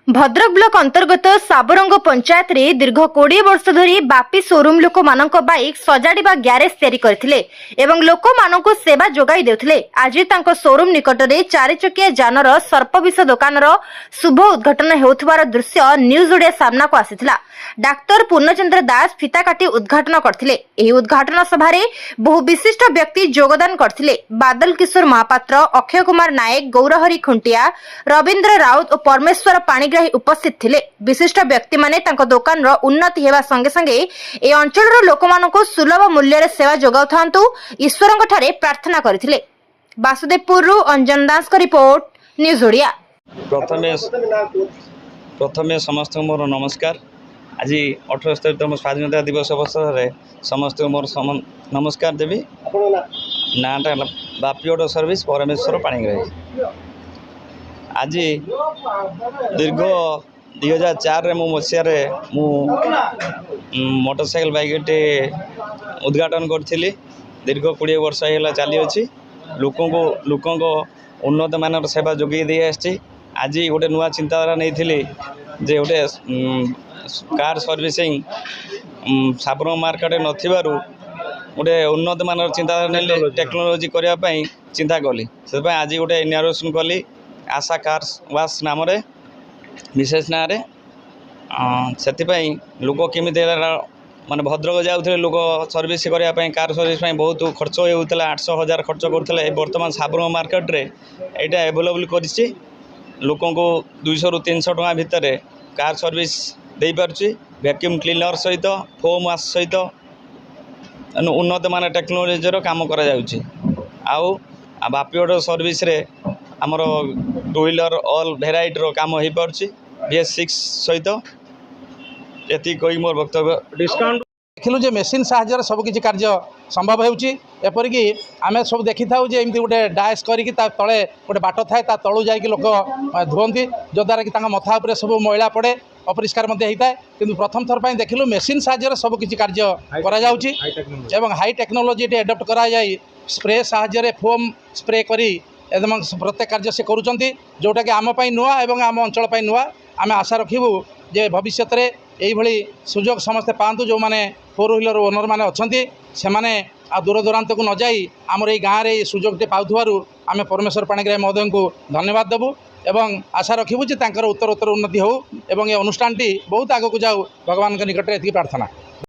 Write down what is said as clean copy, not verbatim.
Bhadrak block अंतर्गत साबरंग पंचायत रे दीर्घ 20 वर्ष धरी बापी शोरूम लोक मानक बाइक सजाड़िबा ग्यारेज तैयारी करथिले एवं लोक मानक सेवा जोगाई देउथिले। आज तांको शोरूम निकट रे चारि चकिया जानर सर्पविष दुकानर शुभ उद्घाटन हेउथबार दृश्य न्यूज ओडिया सामना को आसिथिला। डाक्टर पूर्णचंद्र दास फिता काटी उद्घाटन करथिले। एही उद्घाटन सभा रे बहु विशिष्ट व्यक्ति योगदान करथिले। बादल किशोर महापात्र, अक्षय कुमार नायक, गौरहरी खुंटिया, रविंद्र राउत और परमेश्वर पाणिग्राही उपस्थित थिले। विशिष्ट व्यक्ति माने तांको दुकान रो उन्नति हेबा संगे संगे ए अंचल रो लोकमानको सुलभ मूल्य रे सेवा जोगाउथांतु ईश्वरंक ठारे प्रार्थना करथिले। वासुदेवपुर रु अंजन दास को रिपोर्ट, न्यूज ओडिया। प्रथमे समस्त मोर नमस्कार। आज 78तम स्वाधीनता दिवस अवसर में समस्त मोर नमस्कार देवी। नाटा बापी ऑटो सर्विस परमेश्वर पाणिग्राही। आज दीर्घ 2004 मसीह मोटरसाइकेल बाइकटे उद्घाटन करी। दीर्घ 20 वर्ष है चली अच्छी लोक उन्नत मानर सेवा जोगे दे आसी। आज गोटे नुआ चिंताधारा नहीं थी जे गोटे कार सर्विसिंग साबरंग मार्केट नथिबारु गोटे उन्नत मानर चिंताधारा नेले टेक्नोलोजी करने चिंता कली। से आज गोटे इनाग्रेशन कली आशा कार्स वाश नाम विशेष ना से लोक केमी माने भद्रक जाऊे लोक सर्विस करने कार सर्विस बहुत खर्च होता 800,000 खर्च करते। बर्तमान साबरंग मार्केट रे एटा एवेलेबल करिछि। लोक 200 ରୁ 300 टका भितर कार सर्विस दे पारुछि। वैक्यूम क्लीनर सहित फोम वाश सहित उन्नत मान टेक्नोलोजी काम करा जाउछि। आउ बापी ऑटो सर्विस रे हमर 2 व्हीलर ऑल वेराइटी रो काम हो पारुछि BS6 सहित। एति कोई मोर वक्तव्य डिस्काउंट देखिलु जे मेसीन साहाय्य सबकि कार्य संभव होपरिकी आम सब देखी था एमती गोटे डायस करके तले गोटे बाट थाए तलू जा लोक धुवती जद्वारा कि मथा उपर सब मैला पड़े अपरिष्कार होता है। कि प्रथम थर पर देखिलु मेसीन साहाय्य सबकि कार्य करा हाई टेक्नोलोजी एडप्ट करा स्प्रे साहाय्य फोम स्प्रे करी एकदम प्रत्येक कार्य से करुँच जोटा कि आम नुआ एवं आम अंचल नुआ। आम आशा रखिबू जे भविष्य में यही सुजोग समस्ते पातु जो मैंने 4 व्हीलर ओनर मैंने अच्छा से मैंने दूर दूरांत को न जाई आमर ये गाँव में सुजोगटे पाउथुवारु आम परमेश्वर पाणिग्राही महोदय को धन्यवाद देवु एवं आशा रखिबू जे तांकर उत्तर उत्तर उन्नति हो एवं ये अनुष्ठान बहुत आगक जाऊ भगवान के निकट में प्रार्थना।